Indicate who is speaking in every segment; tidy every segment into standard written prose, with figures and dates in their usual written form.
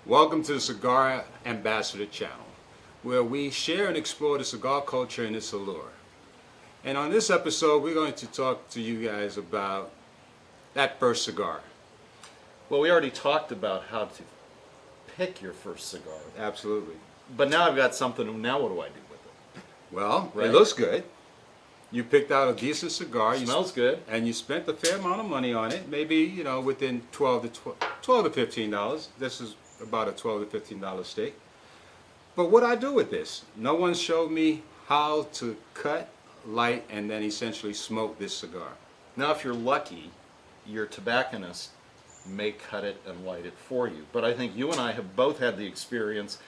Speaker 1: Welcome to the Cigar Ambassador channel, where we share and explore the cigar culture and its allure. And on this episode, we're going to talk to you guys about that first cigar.
Speaker 2: Well, we already talked about how to pick your first cigar.
Speaker 1: Absolutely.
Speaker 2: But now I've got something. Now what do I do with it?
Speaker 1: Well,
Speaker 2: Right.
Speaker 1: it looks good. You picked out a decent cigar.
Speaker 2: Smells good.
Speaker 1: And you spent a fair amount of money on it. Maybe, within $12 to $15. This is about a $12 to $15 steak. But what I do with this? No one showed me how to cut, light, and then essentially smoke this cigar.
Speaker 2: Now, if you're lucky, your tobacconist may cut it and light it for you. But I think you and I have both had the experience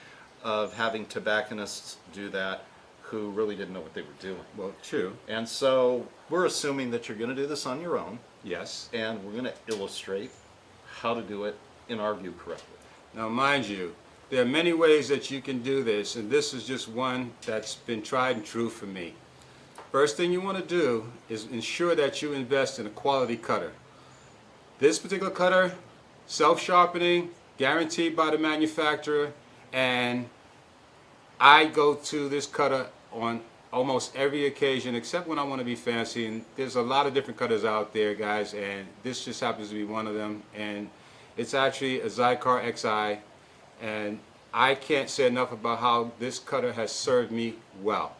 Speaker 2: of having tobacconists do that who really didn't know what they were doing.
Speaker 1: Well, true.
Speaker 2: And so we're assuming that you're going to do this on your own,
Speaker 1: Yes.
Speaker 2: and we're going to illustrate how to do it, in our view, correctly.
Speaker 1: Now, mind you, there are many ways that you can do this, and this is just one that's been tried and true for me. First thing you want to do is ensure that you invest in a quality cutter. This particular cutter, self-sharpening, guaranteed by the manufacturer, and I go to this cutter on almost every occasion except when I want to be fancy, and there's a lot of different cutters out there, guys, and this just happens to be one of them. And it's actually a Cigar XI, and I can't say enough about how this cutter has served me well.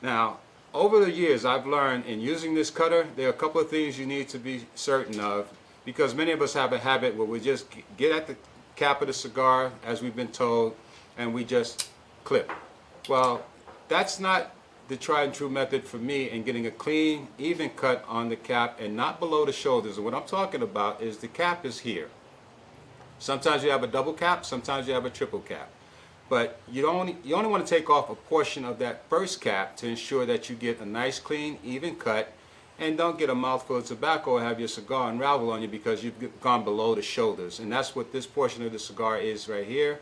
Speaker 1: Now, over the years, I've learned in using this cutter, there are a couple of things you need to be certain of, because many of us have a habit where we just get at the cap of the cigar, as we've been told, and we just clip. Well, that's not the tried and true method for me in getting a clean, even cut on the cap and not below the shoulders. And what I'm talking about is the cap is here. Sometimes you have a double cap, sometimes you have a triple cap. But you only want to take off a portion of that first cap to ensure that you get a nice, clean, even cut, and don't get a mouthful of tobacco or have your cigar unravel on you because you've gone below the shoulders. And that's what this portion of the cigar is right here.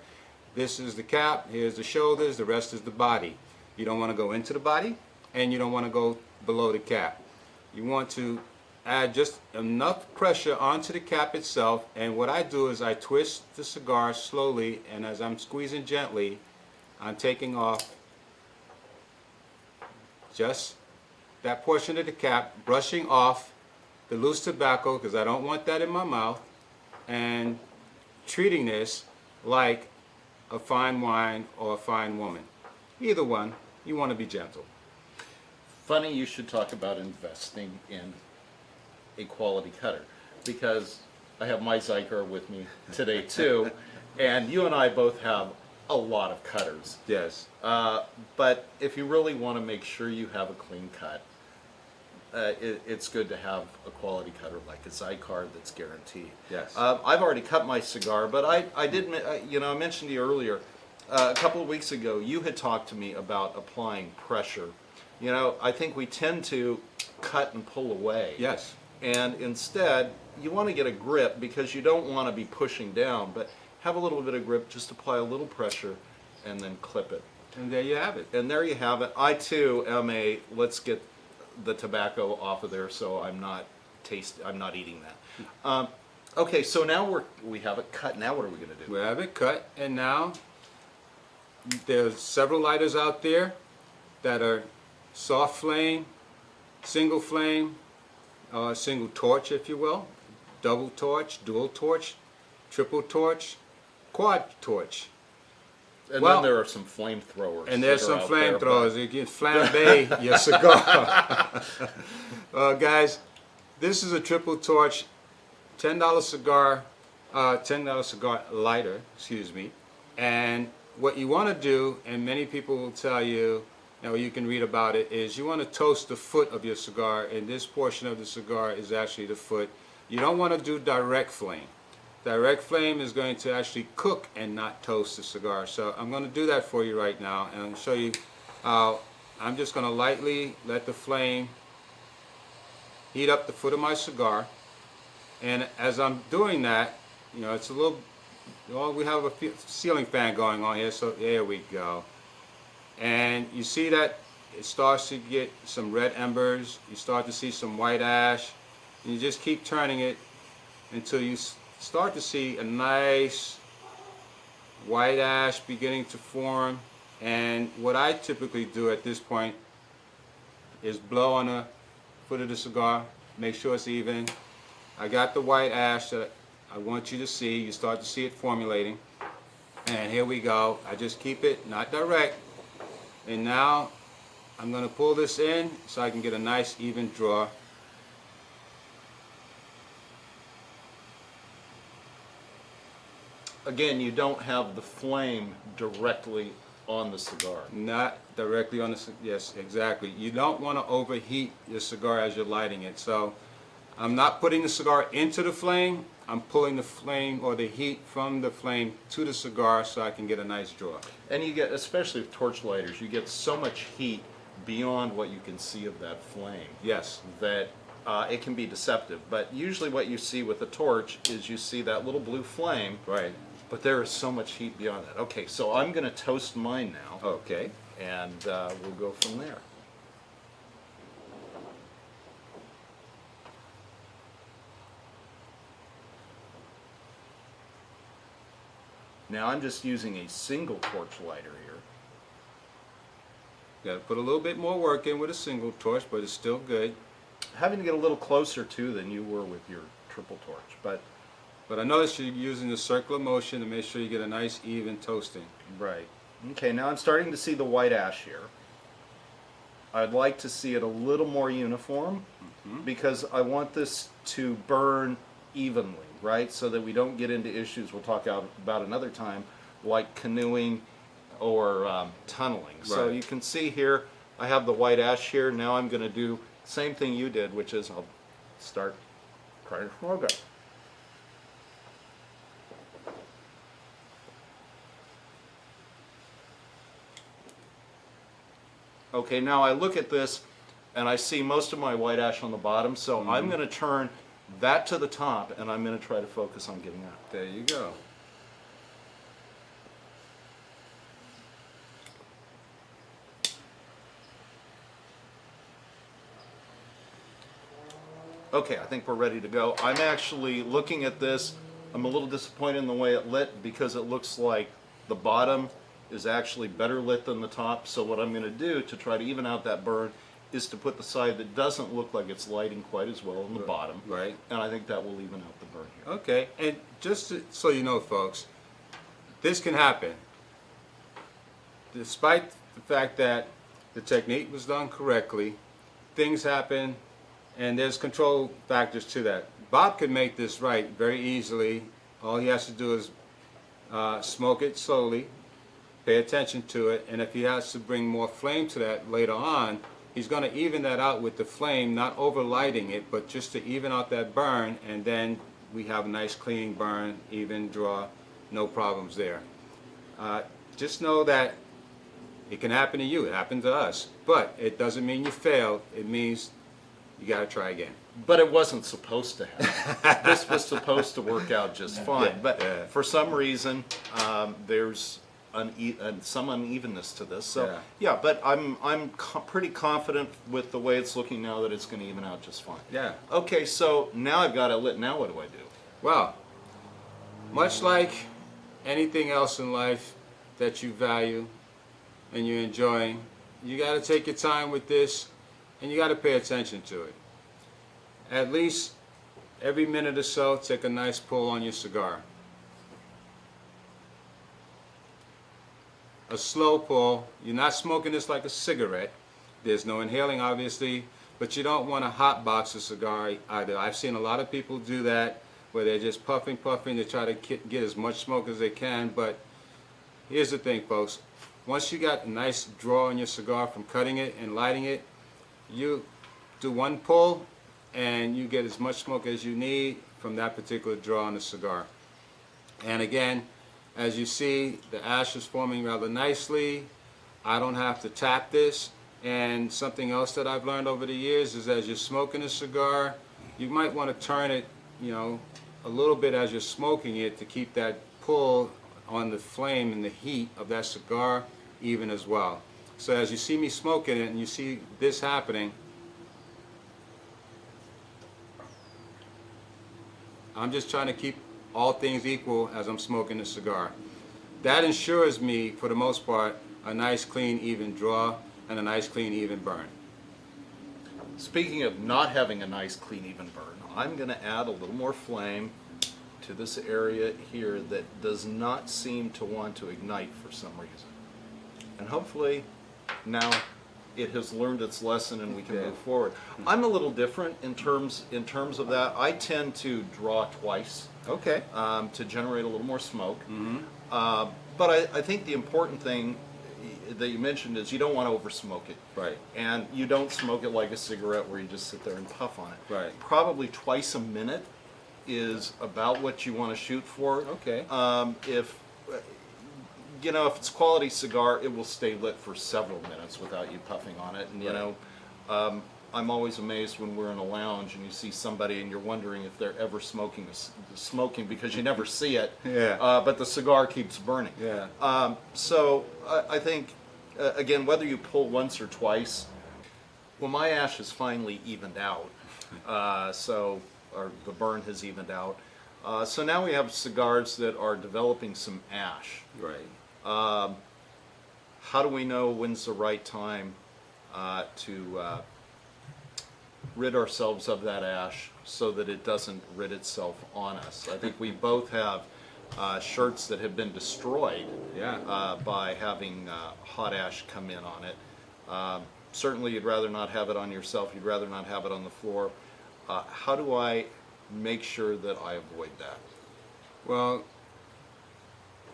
Speaker 1: This is the cap, here's the shoulders, the rest is the body. You don't want to go into the body, and you don't want to go below the cap. You want to add just enough pressure onto the cap itself, and what I do is I twist the cigar slowly, and as I'm squeezing gently, I'm taking off just that portion of the cap, brushing off the loose tobacco because I don't want that in my mouth, and treating this like a fine wine or a fine woman. Either one, you want to be gentle.
Speaker 2: Funny you should talk about investing in a quality cutter, because I have my Cigar with me today too, and you and I both have a lot of cutters.
Speaker 1: Yes.
Speaker 2: But if you really want to make sure you have a clean cut, it's good to have a quality cutter like a Cigar that's guaranteed.
Speaker 1: Yes.
Speaker 2: I've already cut my cigar, but I did, I mentioned to you earlier, a couple of weeks ago, you had talked to me about applying pressure. I think we tend to cut and pull away.
Speaker 1: Yes.
Speaker 2: And instead, you want to get a grip because you don't want to be pushing down, but have a little bit of grip, just apply a little pressure, and then clip it.
Speaker 1: And there you have it.
Speaker 2: And there you have it. I too am let's get the tobacco off of there so I'm not eating that. Okay, so now we have it cut. Now what are we going to do?
Speaker 1: We have it cut, and now there's several lighters out there that are soft flame, single flame, single torch, if you will, double torch, dual torch, triple torch, quad torch.
Speaker 2: And then there are some flamethrowers.
Speaker 1: And there's some flamethrowers. You can flambe your cigar. Guys, this is a triple torch, $10 cigar, $10 cigar lighter, excuse me. And what you want to do, and many people will tell you, you can read about it, is you want to toast the foot of your cigar, and this portion of the cigar is actually the foot. You don't want to do direct flame. Direct flame is going to actually cook and not toast the cigar. So I'm going to do that for you right now, and I'll show you how I'm just going to lightly let the flame heat up the foot of my cigar. And as I'm doing that, it's a little, we have a ceiling fan going on here, so there we go. And you see that it starts to get some red embers, you start to see some white ash, and you just keep turning it until you start to see a nice white ash beginning to form. And what I typically do at this point is blow on the foot of the cigar, make sure it's even. I got the white ash that I want you to see. You start to see it formulating. And here we go. I just keep it not direct. And now I'm going to pull this in so I can get a nice even draw.
Speaker 2: Again, you don't have the flame directly on the cigar.
Speaker 1: Not directly on the, yes, exactly. You don't want to overheat your cigar as you're lighting it. So I'm not putting the cigar into the flame. I'm pulling the flame or the heat from the flame to the cigar so I can get a nice draw.
Speaker 2: And you get, especially with torch lighters, you get so much heat beyond what you can see of that flame.
Speaker 1: Yes.
Speaker 2: That it can be deceptive. But usually what you see with a torch is you see that little blue flame.
Speaker 1: Right.
Speaker 2: But there is so much heat beyond that. Okay, so I'm going to toast mine now.
Speaker 1: Okay.
Speaker 2: And we'll go from there. Now I'm just using a single torch lighter here.
Speaker 1: Got to put a little bit more work in with a single torch, but it's still good.
Speaker 2: Having to get a little closer too than you were with your triple torch, but
Speaker 1: I notice you're using the circular motion to make sure you get a nice even toasting.
Speaker 2: right. Okay, now I'm starting to see the white ash here. I'd like to see it a little more uniform because I want this to burn evenly, right? So that we don't get into issues we'll talk about another time, like canoeing or tunneling. So
Speaker 1: Right.
Speaker 2: you can see here, I have the white ash here. Now I'm going to do the same thing you did, which is I'll start trying to smoke it. Okay, now I look at this and I see most of my white ash on the bottom, so I'm going to turn that to the top and I'm going to try to focus on getting out.
Speaker 1: There you go.
Speaker 2: Okay, I think we're ready to go. I'm actually looking at this. I'm a little disappointed in the way it lit because it looks like the bottom is actually better lit than the top. So what I'm going to do to try to even out that burn is to put the side that doesn't look like it's lighting quite as well on the bottom.
Speaker 1: Right.
Speaker 2: And I think that will even out the burn here.
Speaker 1: Okay, and so you know, folks, this can happen. Despite the fact that the technique was done correctly, things happen, and there's control factors to that. Bob could make this right very easily. All he has to do is smoke it slowly, pay attention to it, and if he has to bring more flame to that later on, he's going to even that out with the flame, not overlighting it, but just to even out that burn, and then we have a nice clean burn, even draw, no problems there. Just know that it can happen to you, it happened to us, but it doesn't mean you failed, it means you got to try again.
Speaker 2: But it wasn't supposed to happen. This was supposed to work out just fine. But for some reason, there's some unevenness to this. So yeah, but I'm pretty confident with the way it's looking now that it's going to even out just fine.
Speaker 1: Yeah.
Speaker 2: Okay, so now I've got it lit. Now what do I do?
Speaker 1: Well, much like anything else in life that you value and you're enjoying, you got to take your time with this and you got to pay attention to it. At least every minute or so, take a nice pull on your cigar. A slow pull. You're not smoking this like a cigarette. There's no inhaling, obviously, but you don't want to hotbox a cigar either. I've seen a lot of people do that, where they're just puffing, to try to get as much smoke as they can. But here's the thing, folks. Once you got a nice draw on your cigar from cutting it and lighting it, you do one pull, and you get as much smoke as you need from that particular draw on the cigar. And again, as you see, the ash is forming rather nicely. I don't have to tap this. And something else that I've learned over the years is as you're smoking a cigar, you might want to turn it, a little bit as you're smoking it to keep that pull on the flame and the heat of that cigar even as well. So as you see me smoking it and you see this happening, I'm just trying to keep all things equal as I'm smoking the cigar. That ensures me, for the most part, a nice, clean, even draw and a nice, clean, even burn.
Speaker 2: Speaking of not having a nice, clean, even burn, I'm going to add a little more flame to this area here that does not seem to want to ignite for some reason. And hopefully now it has learned its lesson and we can move forward. I'm a little different in terms of that. I tend to draw twice
Speaker 1: Okay.
Speaker 2: to generate a little more smoke. But I think the important thing that you mentioned is you don't want to over smoke it.
Speaker 1: Right.
Speaker 2: And you don't smoke it like a cigarette where you just sit there and puff on it.
Speaker 1: Right.
Speaker 2: Probably twice a minute is about what you want to shoot for.
Speaker 1: Okay.
Speaker 2: If you know, if it's quality cigar, it will stay lit for several minutes without you puffing on it. And you know, I'm always amazed when we're in a lounge and you see somebody and you're wondering if they're ever smoking because you never see it.
Speaker 1: Yeah.
Speaker 2: But the cigar keeps burning.
Speaker 1: Yeah.
Speaker 2: So I think again, whether you pull once or twice, well, my ash is finally evened out. Or the burn has evened out. So now we have cigars that are developing some ash.
Speaker 1: Right.
Speaker 2: How do we know when's the right time to rid ourselves of that ash so that it doesn't rid itself on us? I think we both have shirts that have been destroyed by having hot ash come in on it. Certainly you'd rather not have it on yourself, you'd rather not have it on the floor. How do I make sure that I avoid that?
Speaker 1: Well,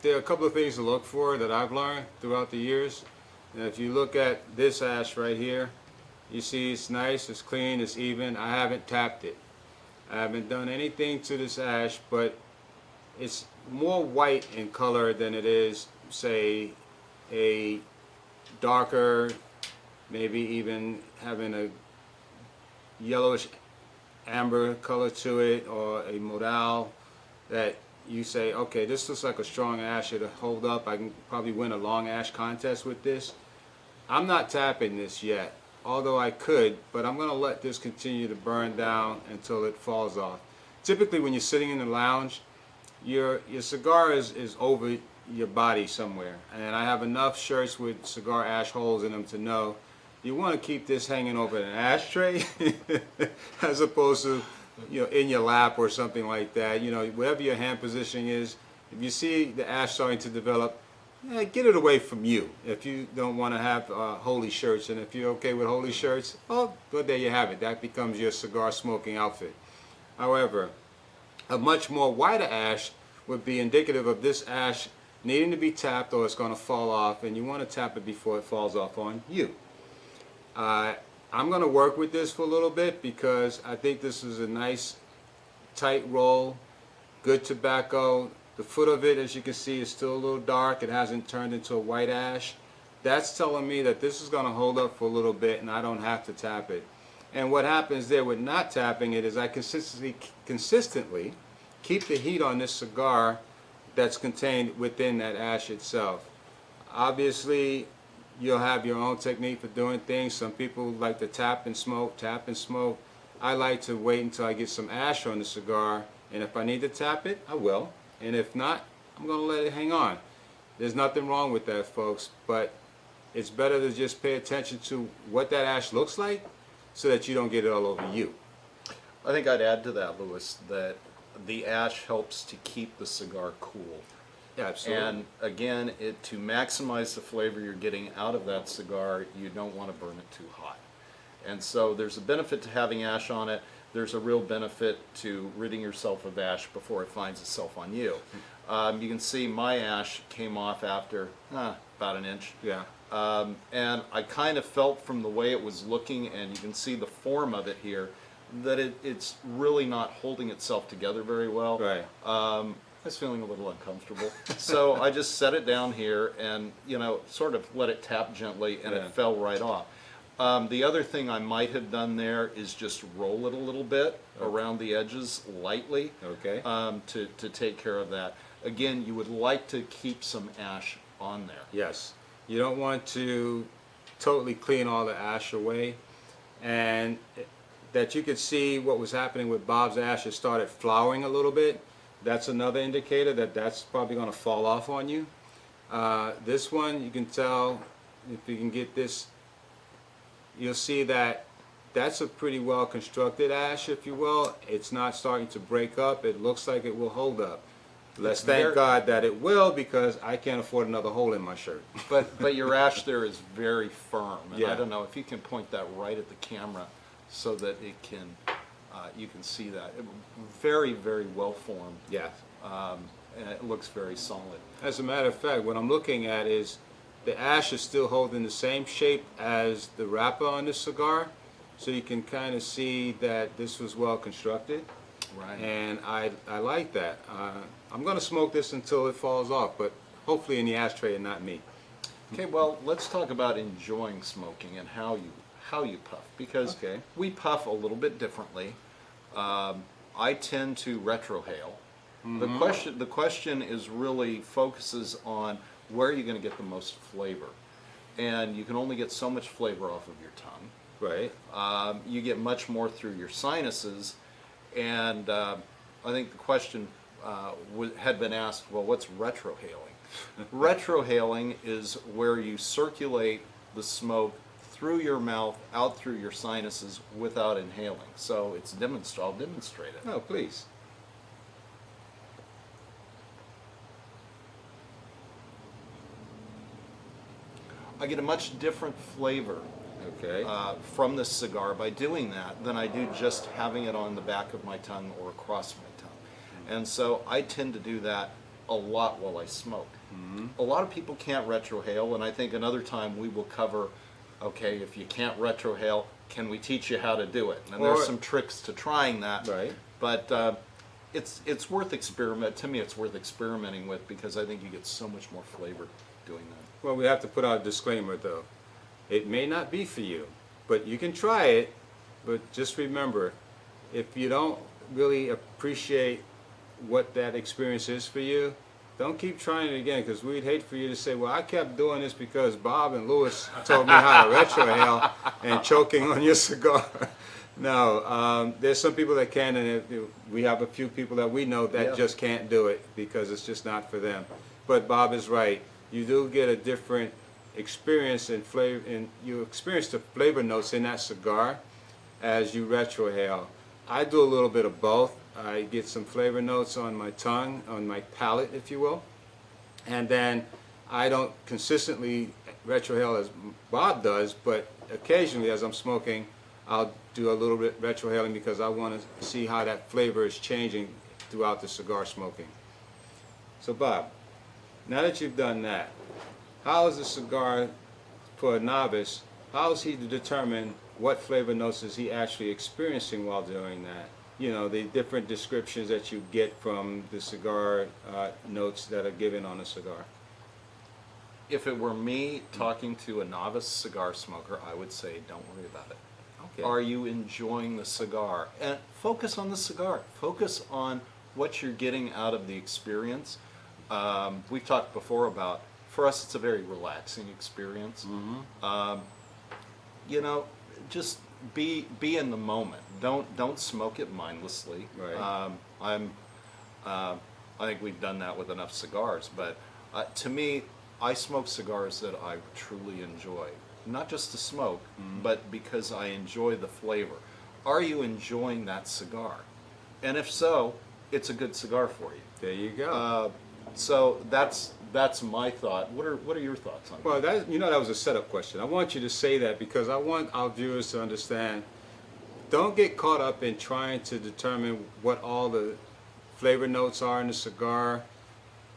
Speaker 1: there are a couple of things to look for that I've learned throughout the years. And if you look at this ash right here, you see it's nice, it's clean, it's even. I haven't tapped it. I haven't done anything to this ash, but it's more white in color than it is, say, a darker, maybe even having a yellowish amber color to it, or a modal that you say, okay, this looks like a strong ash, it'll hold up, I can probably win a long ash contest with this. I'm not tapping this yet, although I could, but I'm going to let this continue to burn down until it falls off. Typically when you're sitting in the lounge, your cigar is over your body somewhere, and I have enough shirts with cigar ash holes in them to know you want to keep this hanging over an ashtray as opposed to, you know, in your lap or something like that. You know, whatever your hand position is, if you see the ash starting to develop, get it away from you if you don't want to have holy shirts. And if you're okay with holy shirts, well, there you have it. That becomes your cigar smoking outfit. However, a much more whiter ash would be indicative of this ash needing to be tapped or it's going to fall off, and you want to tap it before it falls off on you. I'm going to work with this for a little bit because I think this is a nice tight roll, good tobacco. The foot of it, as you can see, is still a little dark. It hasn't turned into a white ash. That's telling me that this is going to hold up for a little bit and I don't have to tap it. And what happens there with not tapping it is I consistently keep the heat on this cigar that's contained within that ash itself. Obviously, you'll have your own technique for doing things. Some people like to tap and smoke, tap and smoke. I like to wait until I get some ash on the cigar, and if I need to tap it, I will. And if not, I'm going to let it hang on. There's nothing wrong with that, folks, but it's better to just pay attention to what that ash looks like so that you don't get it all over you.
Speaker 2: I think I'd add to that, Louis, that the ash helps to keep the cigar cool.
Speaker 1: Yeah, absolutely.
Speaker 2: And again, to maximize the flavor you're getting out of that cigar, you don't want to burn it too hot. And so there's a benefit to having ash on it. There's a real benefit to ridding yourself of ash before it finds itself on you. You can see my ash came off after about an inch.
Speaker 1: Yeah.
Speaker 2: And I kind of felt from the way it was looking, and you can see the form of it here, that it's really not holding itself together very well.
Speaker 1: Right.
Speaker 2: I was feeling a little uncomfortable. So I just set it down here and, you know, sort of let it tap gently, and it fell right off. The other thing I might have done there is just roll it a little bit around the edges lightly,
Speaker 1: Okay.
Speaker 2: to take care of that. Again, you would like to keep some ash on there.
Speaker 1: Yes. You don't want to totally clean all the ash away. And that you could see what was happening with Bob's ash. It started flowering a little bit. That's another indicator that that's probably going to fall off on you. This one, you can tell, if you can get this, you'll see that that's a pretty well constructed ash, if you will. It's not starting to break up. It looks like it will hold up. Let's thank God that it will, because I can't afford another hole in my shirt.
Speaker 2: But your ash there is very firm, and I
Speaker 1: Yeah.
Speaker 2: don't know if you can point that right at the camera so that it can you can see that. Very, very well formed,
Speaker 1: Yeah.
Speaker 2: and it looks very solid.
Speaker 1: As a matter of fact, what I'm looking at is the ash is still holding the same shape as the wrapper on this cigar, so you can kind of see that this was well constructed.
Speaker 2: Right.
Speaker 1: And I like that. I'm going to smoke this until it falls off, but hopefully in the ashtray and not me.
Speaker 2: Okay, well, let's talk about enjoying smoking and how you puff, because
Speaker 1: Okay.
Speaker 2: we puff a little bit differently. I tend to retrohale. The question is really focuses on where you're going to get the most flavor, and you can only get so much flavor off of your tongue.
Speaker 1: Right.
Speaker 2: You get much more through your sinuses, and I think the question had been asked, well, what's retrohaling? Retrohaling is where you circulate the smoke through your mouth, out through your sinuses without inhaling. So it's I'll demonstrate it.
Speaker 1: No, please.
Speaker 2: I get a much different flavor
Speaker 1: Okay.
Speaker 2: from this cigar by doing that than I do just having it on the back of my tongue or across my tongue. And so I tend to do that a lot while I smoke. A lot of people can't retrohale, and I think another time we will cover, okay, if you can't retrohale, can we teach you how to do it? And there's
Speaker 1: Or-
Speaker 2: some tricks to trying that.
Speaker 1: Right.
Speaker 2: But it's worth to me it's worth experimenting with, because I think you get so much more flavor doing that.
Speaker 1: Well, we have to put out a disclaimer, though. It may not be for you, but you can try it. But just remember, if you don't really appreciate what that experience is for you, don't keep trying it again, because we'd hate for you to say, well, I kept doing this because Bob and Louis told me how to retrohale and choking on your cigar. No, there's some people that can, and we have a few people that we know that
Speaker 2: Yeah.
Speaker 1: just can't do it because it's just not for them. But Bob is right. You do get a different experience and flavor, and you experience the flavor notes in that cigar as you retrohale. I do a little bit of both. I get some flavor notes on my tongue, on my palate, if you will, and then I don't consistently retrohale as Bob does, but occasionally as I'm smoking, I'll do a little bit retrohaling because I want to see how that flavor is changing throughout the cigar smoking. So Bob, now that you've done that, how is the cigar, for a novice, how is he to determine what flavor notes is he actually experiencing while doing that? You know, the different descriptions that you get from the cigar notes that are given on a cigar.
Speaker 2: If it were me talking to a novice cigar smoker, I would say, don't worry about it.
Speaker 1: Okay.
Speaker 2: Are you enjoying the cigar? And focus on the cigar. Focus on what you're getting out of the experience. We've talked before about, for us, it's a very relaxing experience. You know, just be in the moment. Don't smoke it mindlessly.
Speaker 1: Right.
Speaker 2: I think we've done that with enough cigars, but to me, I smoke cigars that I truly enjoy. Not just to smoke, but because I enjoy the flavor. Are you enjoying that cigar? And if so, it's a good cigar for you.
Speaker 1: There you go.
Speaker 2: So that's my thought. What are your thoughts on
Speaker 1: Well, that was a setup question. I want you to say that because I want our viewers to understand. Don't get caught up in trying to determine what all the flavor notes are in the cigar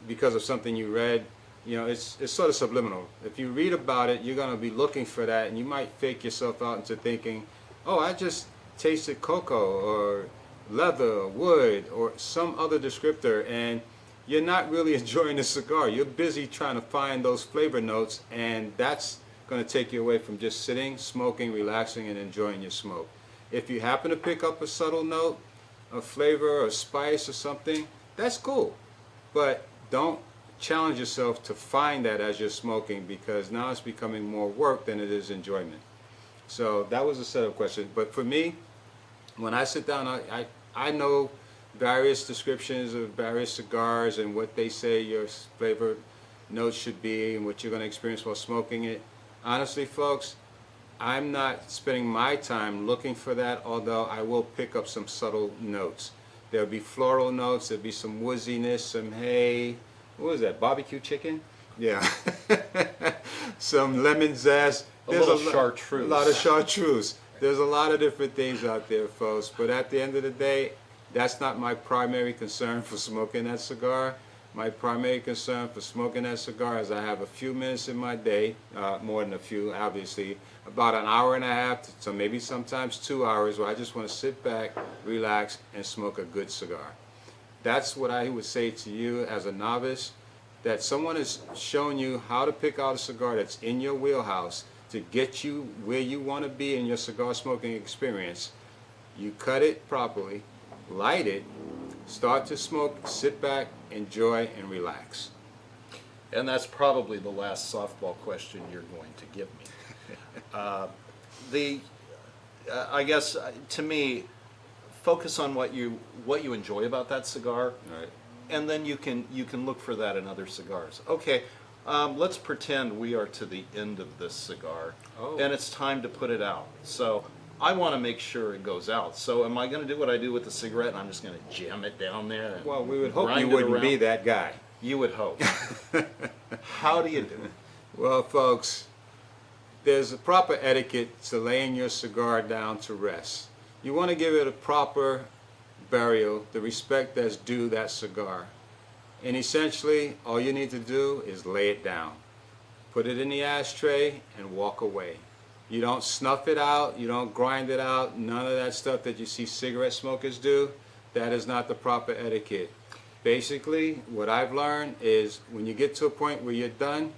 Speaker 1: because of something you read. You know, it's sort of subliminal. If you read about it, you're going to be looking for that, and you might fake yourself out into thinking, oh, I just tasted cocoa or leather or wood or some other descriptor, and you're not really enjoying the cigar. You're busy trying to find those flavor notes, and that's going to take you away from just sitting, smoking, relaxing, and enjoying your smoke. If you happen to pick up a subtle note, a flavor or spice or something, that's cool. But don't challenge yourself to find that as you're smoking, because now it's becoming more work than it is enjoyment. So that was a setup question. But for me, when I sit down, I know various descriptions of various cigars and what they say your flavor notes should be and what you're going to experience while smoking it. Honestly, folks, I'm not spending my time looking for that, although I will pick up some subtle notes. There'll be floral notes, there'll be some wooziness, some hay, what was that, barbecue chicken? Yeah. Some lemon zest. There's
Speaker 2: a little chartreuse.
Speaker 1: A lot of chartreuse. There's a lot of different things out there, folks, but at the end of the day, that's not my primary concern for smoking that cigar. My primary concern for smoking that cigar is I have a few minutes in my day, more than a few, obviously, about an hour and a half, so maybe sometimes 2 hours, where I just want to sit back, relax, and smoke a good cigar. That's what I would say to you as a novice, that someone has shown you how to pick out a cigar that's in your wheelhouse to get you where you want to be in your cigar smoking experience. You cut it properly, light it, start to smoke, sit back, enjoy, and relax.
Speaker 2: And that's probably the last softball question you're going to give me. I guess to me, focus on what you enjoy about that cigar,
Speaker 1: Right.
Speaker 2: and then you can look for that in other cigars. Okay, let's pretend we are to the end of this cigar, and it's time to put it out. So I want to make sure it goes out. So am I going to do what I do with the cigarette, and I'm just going to jam it down there? And
Speaker 1: Well, we would hope
Speaker 2: grind
Speaker 1: you
Speaker 2: it
Speaker 1: wouldn't be
Speaker 2: around?
Speaker 1: that guy.
Speaker 2: You would hope. How do you do it?
Speaker 1: Well, folks, there's a proper etiquette to laying your cigar down to rest. You want to give it a proper burial, the respect that's due that cigar. And essentially, all you need to do is lay it down. Put it in the ashtray and walk away. You don't snuff it out, you don't grind it out, none of that stuff that you see cigarette smokers do. That is not the proper etiquette. Basically, what I've learned is when you get to a point where you're done,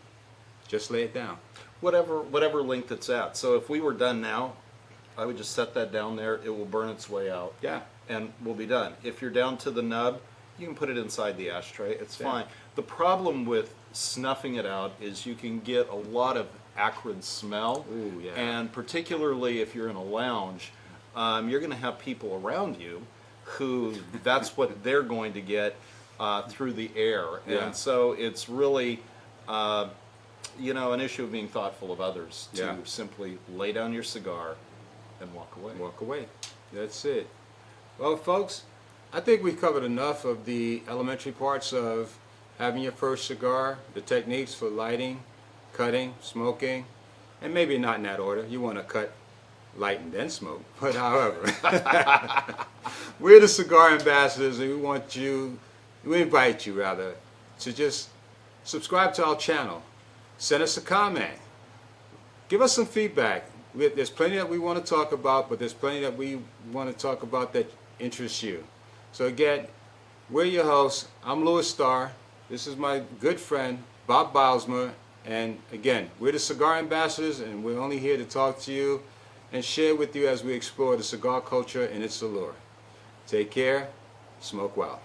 Speaker 1: just lay it down.
Speaker 2: Whatever length it's at. So if we were done now, I would just set that down there. It will burn its way out.
Speaker 1: Yeah.
Speaker 2: And we'll be done. If you're down to the nub, you can put it inside the ashtray. It's
Speaker 1: Yeah.
Speaker 2: fine. The problem with snuffing it out is you can get a lot of acrid smell.
Speaker 1: Ooh, yeah.
Speaker 2: And particularly if you're in a lounge, you're going to have people around you who that's what they're going to get through the air.
Speaker 1: Yeah.
Speaker 2: And so it's really an issue of being thoughtful of others to
Speaker 1: Yeah.
Speaker 2: simply lay down your cigar and walk away.
Speaker 1: Walk away. That's it. Well, folks, I think we've covered enough of the elementary parts of having your first cigar, the techniques for lighting, cutting, smoking, and maybe not in that order. You want to cut, light, and then smoke. But however, we're the cigar ambassadors, and we invite you rather, to just subscribe to our channel. Send us a comment. Give us some feedback. There's plenty that we want to talk about, but there's plenty that we want to talk about that interests you. So again, we're your hosts. I'm Louis Starr. This is my good friend, Bob Bylsma. And again, we're the cigar ambassadors, and we're only here to talk to you and share with you as we explore the cigar culture and its allure. Take care. Smoke well.